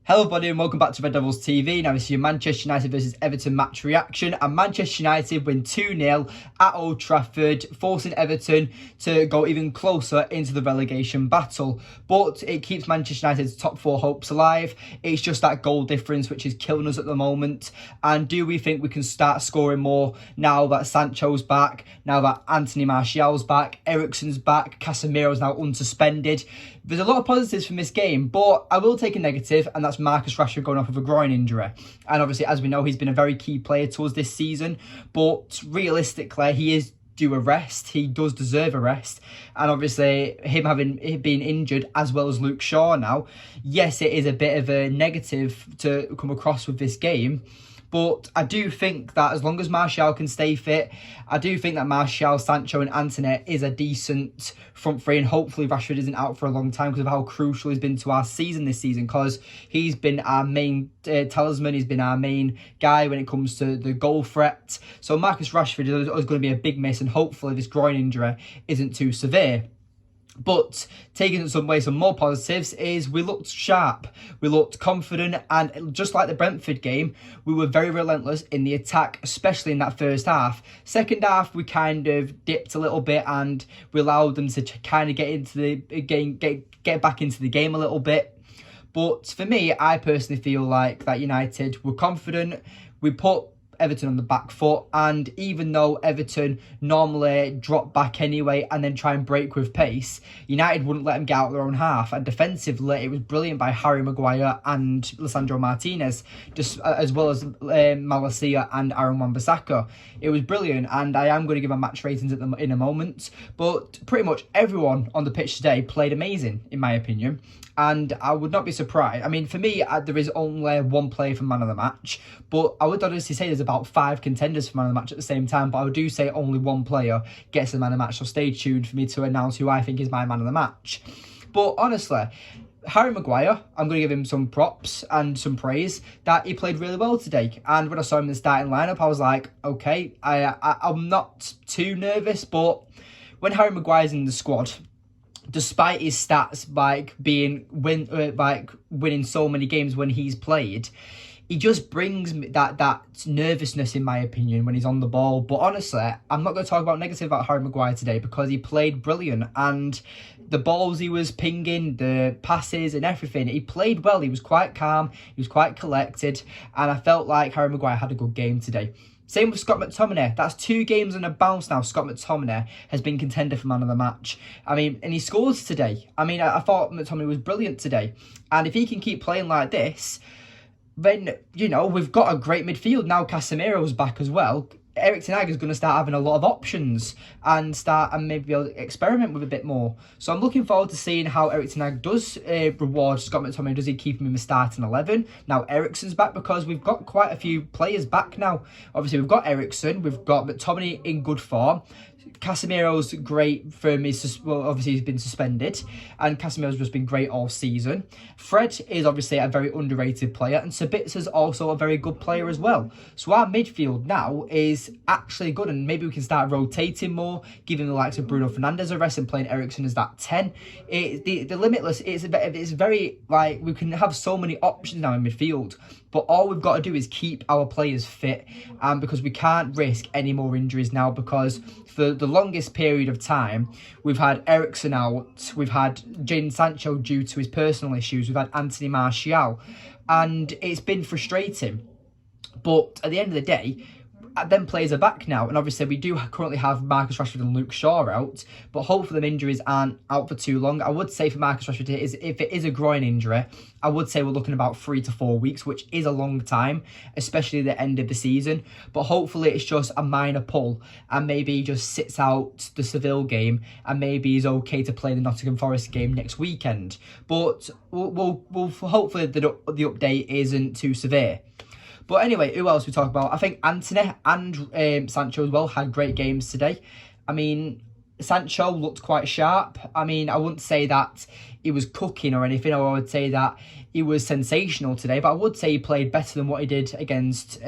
Hello everybody and welcome back to Red Devils TV. Now this is your Manchester United versus Everton match reaction, and Manchester United win 2-0 at Old Trafford, forcing Everton to go even closer into the relegation battle. But it keeps Manchester United's top four hopes alive. It's just that goal difference which is killing us at the moment. And do we think we can start scoring more now that Sancho's back, now that Anthony Martial's back, Eriksen's back, Casimiro's now unsuspended? There's a lot of positives from this game, but I will take a negative, and that's Marcus Rashford going off with a groin injury. And obviously, as we know, he's been a very key player to us this season, but realistically, he is due a rest. He does deserve a rest. And obviously, him being injured, as well as Luke Shaw now, yes, it is a bit of a negative to come across with this game. But I do think that as long as Martial can stay fit, I do think that Martial, Sancho and Antony is a decent front three, and hopefully Rashford isn't out for a long time because of how crucial he's been to our season this season, because he's been our main talisman, he's been our main guy when it comes to the goal threat. So Marcus Rashford is going to be a big miss, and hopefully this groin injury isn't too severe. But taking some more positives is we looked sharp, we looked confident, and just like the Brentford game, we were very relentless in the attack, especially in that first half. Second half, we kind of dipped a little bit, and we allowed them to kind of get into the game, get back into the game a little bit. But for me, I personally feel like that United were confident. We put Everton on the back foot, and even though Everton normally drop back anyway and then try and break with pace, United wouldn't let them get out of their own half. And defensively, it was brilliant by Harry Maguire and Lisandro Martinez, just as well as Malacia and Aaron Wan-Bissaka. It was brilliant, and I am going to give a match ratings in a moment, but pretty much everyone on the pitch today played amazing, in my opinion. And I would not be surprised. I mean, for me, there is only one player for man of the match, but I would honestly say there's about 5 contenders for man of the match at the same time, but I do say only one player gets the man of the match, so stay tuned for me to announce who I think is my man of the match. But honestly, Harry Maguire, I'm going to give him some props and some praise that he played really well today. And when I saw him in the starting lineup, I was like, okay, I'm not too nervous, but when Harry Maguire's in the squad, despite his stats winning so many games when he's played, he just brings that nervousness, in my opinion, when he's on the ball. But honestly, I'm not going to talk about negative about Harry Maguire today, because he played brilliant, and the balls he was pinging, the passes and everything, he played well. He was quite calm, he was quite collected, and I felt like Harry Maguire had a good game today. Same with Scott McTominay. That's 2 games on a bounce now. Scott McTominay has been contender for man of the match. I mean, and he scores today. I mean, I thought McTominay was brilliant today. And if he can keep playing like this, then, you know, we've got a great midfield. Now Casimiro's back as well. Eriksen is going to start having a lot of options and maybe be able to experiment with a bit more. So I'm looking forward to seeing how Eriksen does reward Scott McTominay. Does he keep him in the starting 11? Now Eriksen's back, because we've got quite a few players back now. Obviously we've got Eriksen, we've got McTominay in good form. Casimiro's great from obviously he's been suspended, and Casimiro's just been great all season. Fred is obviously a very underrated player, and Sabitza's also a very good player as well. So our midfield now is actually good, and maybe we can start rotating more, giving the likes of Bruno Fernandes a rest and playing Eriksen as that 10. The limitless, it's very, like, we can have so many options now in midfield, but all we've got to do is keep our players fit, because we can't risk any more injuries now, because for the longest period of time, we've had Eriksen out, we've had Jadon Sancho due to his personal issues, we've had Anthony Martial, and it's been frustrating. But at the end of the day, them players are back now, and obviously we do currently have Marcus Rashford and Luke Shaw out, but hopefully them injuries aren't out for too long. I would say for Marcus Rashford, if it is a groin injury, I would say we're looking about 3 to 4 weeks, which is a long time, especially at the end of the season. But hopefully it's just a minor pull, and maybe he just sits out the Seville game, and maybe he's okay to play the Nottingham Forest game next weekend. But we'll hopefully the update isn't too severe. But anyway, who else we talk about? I think Antony and Sancho as well had great games today. I mean, Sancho looked quite sharp. I mean, I wouldn't say that he was cooking or anything, or I would say that he was sensational today, but I would say he played better than what he did against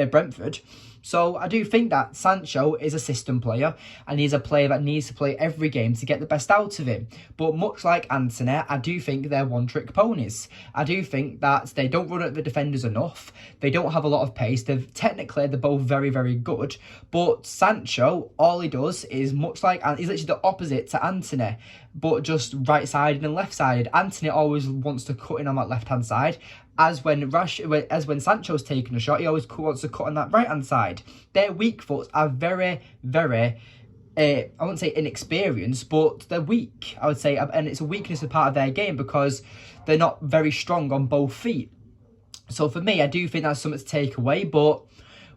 Brentford. So I do think that Sancho is a system player, and he's a player that needs to play every game to get the best out of him. But much like Antony, I do think they're one-trick ponies. I do think that they don't run at the defenders enough. They don't have a lot of pace. They're both very, very good. But Sancho, all he does is much like, he's literally the opposite to Antony, but just right-sided and left-sided. Antony always wants to cut in on that left-hand side. As when Sancho's taking a shot, he always wants to cut on that right-hand side. Their weak foots are very, very, I wouldn't say inexperienced, but they're weak, I would say. And it's a weakness of part of their game because they're not very strong on both feet. So for me, I do think that's something to take away. But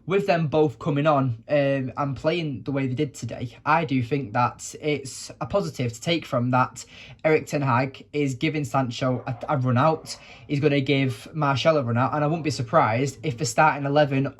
with them both coming on and playing the way they did today, I do think that it's a positive to take from that. Erik ten Hag is giving Sancho a run out. He's going to give Martial a run out. And I wouldn't be surprised if the starting 11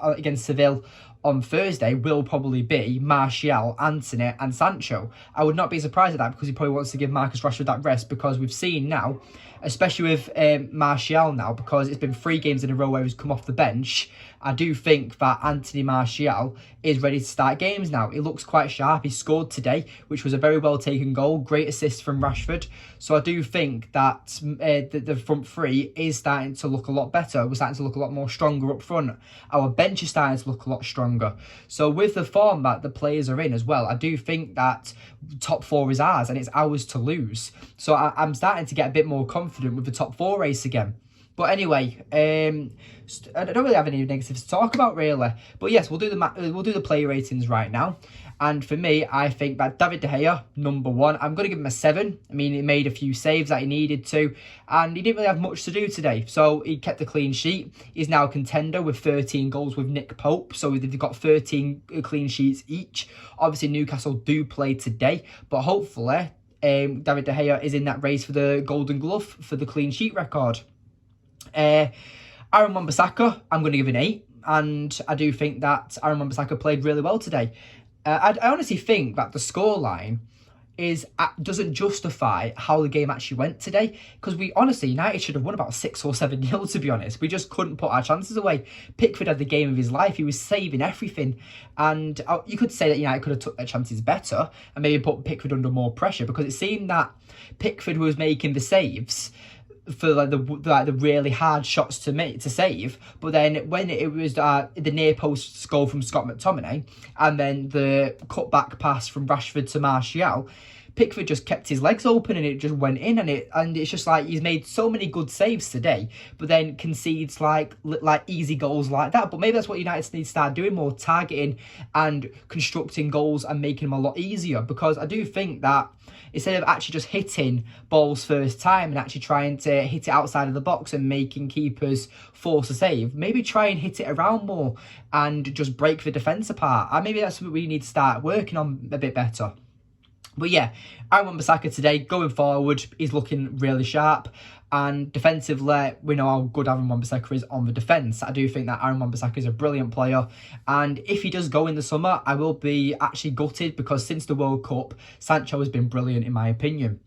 against Seville on Thursday will probably be Martial, Antony and Sancho. I would not be surprised at that because he probably wants to give Marcus Rashford that rest, because we've seen now, especially with Martial now, because it's been 3 games in a row where he's come off the bench. I do think that Anthony Martial is ready to start games now. He looks quite sharp. He scored today, which was a very well taken goal. Great assist from Rashford. So I do think that the front three is starting to look a lot better. We're starting to look a lot more stronger up front. Our bench is starting to look a lot stronger. So with the form that the players are in as well, I do think that top 4 is ours and it's ours to lose. So I'm starting to get a bit more confident with the top 4 race again. But anyway, I don't really have any negatives to talk about, really. But yes, we'll do the player ratings right now. And for me, I think that David De Gea, number 1, I'm going to give him a 7. I mean, he made a few saves that he needed to, and he didn't really have much to do today. So he kept a clean sheet. He's now a contender with 13 goals with Nick Pope. So they've got 13 clean sheets each. Obviously, Newcastle do play today, but hopefully David De Gea is in that race for the Golden Glove for the clean sheet record. Aaron Wan-Bissaka, I'm going to give an 8, and I do think that Aaron Wan-Bissaka played really well today. I honestly think that the scoreline doesn't justify how the game actually went today, because United should have won about 6 or 7-0, to be honest. We just couldn't put our chances away. Pickford had the game of his life. He was saving everything, and you could say that United could have took their chances better and maybe put Pickford under more pressure, because it seemed that Pickford was making the saves for the really hard shots to save, but then when it was the near post goal from Scott McTominay and then the cutback pass from Rashford to Martial, Pickford just kept his legs open and it just went in, and it's just like he's made so many good saves today, but then concedes like easy goals like that. But maybe that's what United need to start doing, more targeting and constructing goals and making them a lot easier, because I do think that instead of actually just hitting balls first time and actually trying to hit it outside of the box and making keepers force a save, maybe try and hit it around more and just break the defence apart. And maybe that's what we need to start working on a bit better. But yeah, Aaron Wan-Bissaka today, going forward, he's looking really sharp. And defensively, we know how good Aaron Wan-Bissaka is on the defence. I do think that Aaron Wan-Bissaka is a brilliant player. And if he does go in the summer, I will be actually gutted, because since the World Cup, Sancho has been brilliant in my opinion.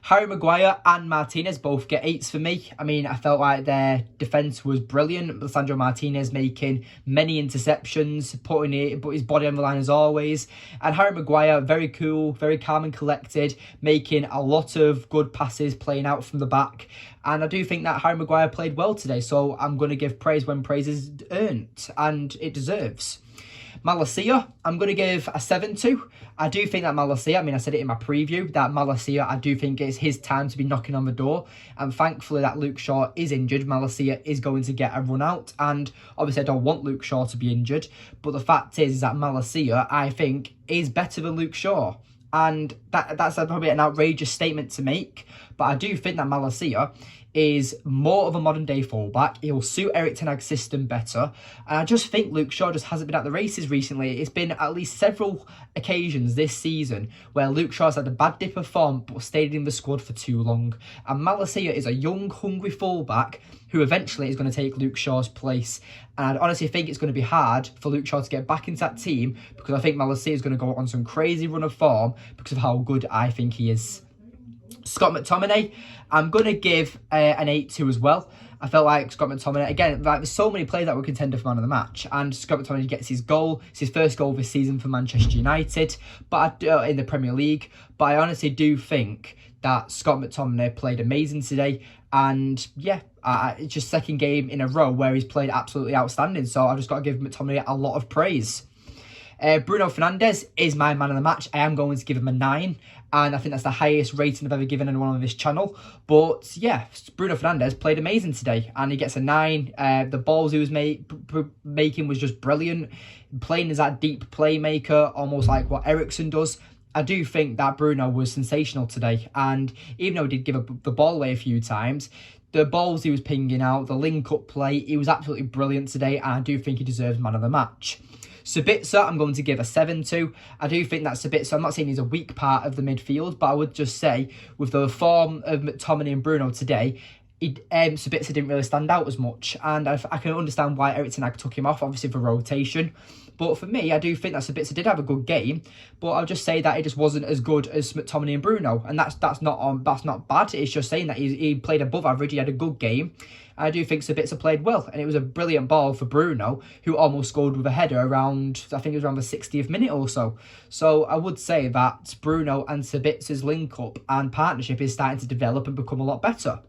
Harry Maguire and Martinez both get 8s for me. I mean, I felt like their defence was brilliant. Sandro Martinez making many interceptions, putting his body on the line as always. And Harry Maguire, very cool, very calm and collected, making a lot of good passes, playing out from the back. And I do think that Harry Maguire played well today. So I'm going to give praise when praise is earned, and it deserves. Malacia, I'm going to give a 7 to. I do think that Malacia, I mean, I said it in my preview, that Malacia, I do think it's his time to be knocking on the door. And thankfully that Luke Shaw is injured. Malacia is going to get a run out. And obviously I don't want Luke Shaw to be injured. But the fact is that Malacia, I think, is better than Luke Shaw. And that's probably an outrageous statement to make. But I do think that Malacia is more of a modern day fullback. He'll suit Erik ten Hag's system better. And I just think Luke Shaw just hasn't been at the races recently. It's been at least several occasions this season where Luke Shaw's had a bad dip of form but stayed in the squad for too long. And Malacia is a young, hungry fullback who eventually is going to take Luke Shaw's place. And I honestly think it's going to be hard for Luke Shaw to get back into that team, because I think Malacia is going to go on some crazy run of form because of how good I think he is. Scott McTominay, I'm going to give an 8-2 as well. I felt like Scott McTominay, again, like there's so many players that were contender for man of the match, and Scott McTominay gets his goal. It's his first goal this season for Manchester United, but in the Premier League. But I honestly do think that Scott McTominay played amazing today, and yeah, it's just second game in a row where he's played absolutely outstanding. So I've just got to give McTominay a lot of praise. Bruno Fernandes is my man of the match. I am going to give him a 9, and I think that's the highest rating I've ever given anyone on this channel. But yeah, Bruno Fernandes played amazing today, and he gets a 9. The balls he was making was just brilliant. Playing as that deep playmaker, almost like what Eriksen does. I do think that Bruno was sensational today, and even though he did give the ball away a few times, the balls he was pinging out, the link-up play, he was absolutely brilliant today, and I do think he deserves man of the match. Sabitzer, I'm going to give a 7 to. I do think that Sabitzer, I'm not saying he's a weak part of the midfield, but I would just say with the form of McTominay and Bruno today, Sabitzer didn't really stand out as much, and I can understand why Erik ten Hag took him off, obviously for rotation. But for me, I do think that Sabitzer did have a good game, but I'll just say that it just wasn't as good as McTominay and Bruno, and that's not bad. It's just saying that he played above average. He had a good game. I do think Sabitzer played well, and it was a brilliant ball for Bruno, who almost scored with a header around, I think it was around the 60th minute or so. So I would say that Bruno and Sabitzer's link-up and partnership is starting to develop and become a lot better.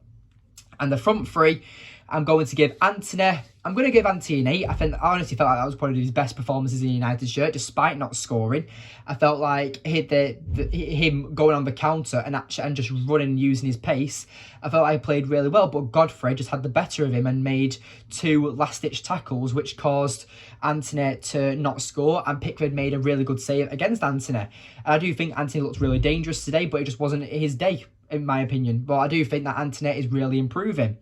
And the front three, I'm going to give Antony. I'm going to give Antony an 8. I honestly felt like that was probably his best performances in the United shirt, despite not scoring. I felt like him going on the counter and just running and using his pace, I felt like he played really well, but Godfrey just had the better of him and made 2 last-ditch tackles, which caused Antony to not score, and Pickford made a really good save against Antony. And I do think Antony looked really dangerous today, but it just wasn't his day, in my opinion. But I do think that Antony is really improving.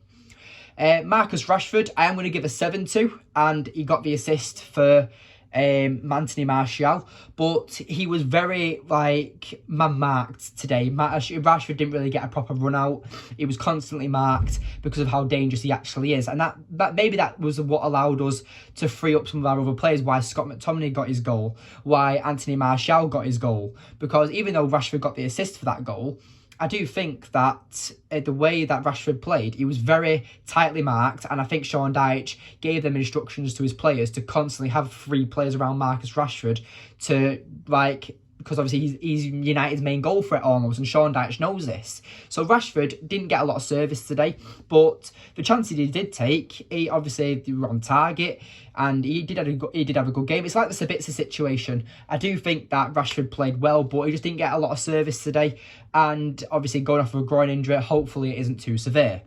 Marcus Rashford, I am going to give a 7 to, and he got the assist for Anthony Martial, but he was very man-marked today. Rashford didn't really get a proper run out. He was constantly marked because of how dangerous he actually is, and that maybe that was what allowed us to free up some of our other players. Why Scott McTominay got his goal, why Anthony Martial got his goal, because even though Rashford got the assist for that goal, I do think that the way that Rashford played, he was very tightly marked, and I think Sean Dyche gave them instructions to his players to constantly have 3 players around Marcus Rashford to, because obviously he's United's main goal threat almost, and Sean Dyche knows this. So Rashford didn't get a lot of service today, but the chances he did take, he obviously were on target, and he did have a good game. It's like the Sabitzer situation. I do think that Rashford played well, but he just didn't get a lot of service today, and obviously going off of a groin injury, hopefully it isn't too severe.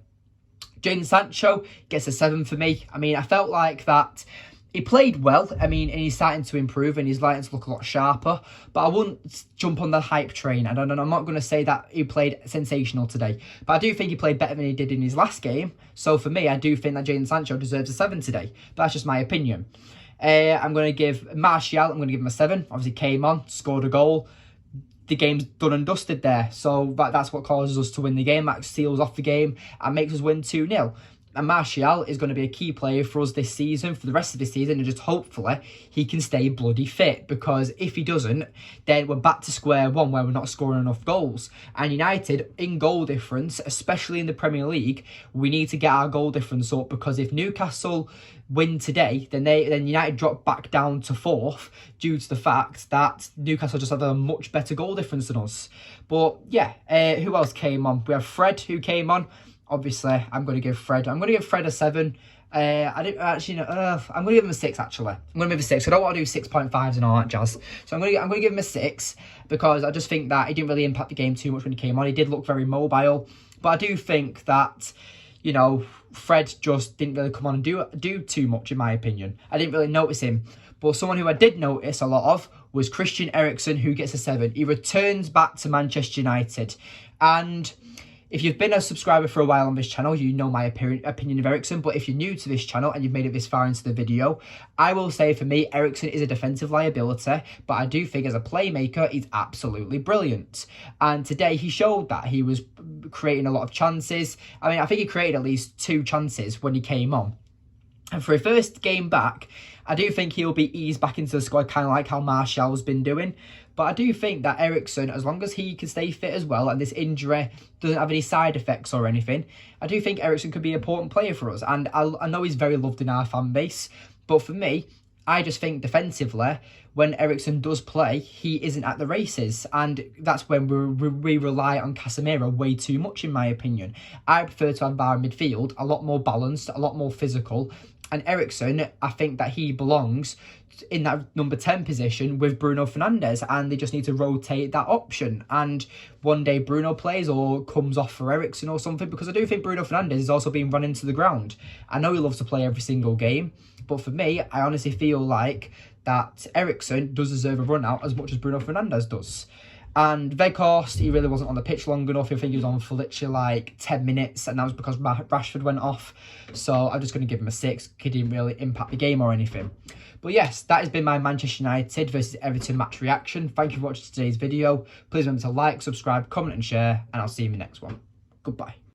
Jadon Sancho gets a 7 for me. I mean, I felt like that he played well, and he's starting to improve, and he's starting to look a lot sharper, but I wouldn't jump on the hype train, and I'm not going to say that he played sensational today, but I do think he played better than he did in his last game, so for me, I do think that Jadon Sancho deserves a 7 today, but that's just my opinion. I'm going to give Martial, I'm going to give him a 7, obviously came on, scored a goal, the game's done and dusted there, so that's what causes us to win the game, that seals off the game, and makes us win 2-0. And Martial is going to be a key player for us this season, for the rest of the season, and just hopefully he can stay bloody fit, because if he doesn't, then we're back to square one where we're not scoring enough goals. And United, in goal difference, especially in the Premier League, we need to get our goal difference up, because if Newcastle win today, then United drop back down to 4th due to the fact that Newcastle just have a much better goal difference than us. But yeah, who else came on? We have Fred who came on. Obviously, I'm going to give Fred a 7. I didn't actually know. I'm going to give him a 6, actually. I'm going to give him a 6. I don't want to do 6.5s and all that jazz. So I'm going to give him a 6, because I just think that he didn't really impact the game too much when he came on. He did look very mobile. But I do think that, Fred just didn't really come on and do too much, in my opinion. I didn't really notice him. But someone who I did notice a lot of was Christian Eriksen, who gets a 7. He returns back to Manchester United. And if you've been a subscriber for a while on this channel, you know my opinion of Eriksen. But if you're new to this channel and you've made it this far into the video, I will say for me, Eriksen is a defensive liability. But I do think as a playmaker, he's absolutely brilliant. And today he showed that he was creating a lot of chances. I think he created at least 2 chances when he came on. And for a first game back, I do think he'll be eased back into the squad, kind of like how Martial's been doing. But I do think that Eriksen, as long as he can stay fit as well, and this injury doesn't have any side effects or anything, I do think Eriksen could be an important player for us. And I know he's very loved in our fan base, but for me, I just think defensively, when Eriksen does play, he isn't at the races. And that's when we rely on Casimiro way too much, in my opinion. I prefer to have our midfield a lot more balanced, a lot more physical. And Eriksen, I think that he belongs in that number 10 position with Bruno Fernandes, and they just need to rotate that option. And one day Bruno plays or comes off for Eriksen or something, because I do think Bruno Fernandes is also being run into the ground. I know he loves to play every single game, but for me, I honestly feel like that Eriksen does deserve a run out as much as Bruno Fernandes does. And Weghorst, he really wasn't on the pitch long enough. I think he was on for literally like 10 minutes, and that was because Rashford went off. So I'm just going to give him a 6. He didn't really impact the game or anything. But yes, that has been my Manchester United versus Everton match reaction. Thank you for watching today's video. Please remember to like, subscribe, comment and share, and I'll see you in the next one. Goodbye.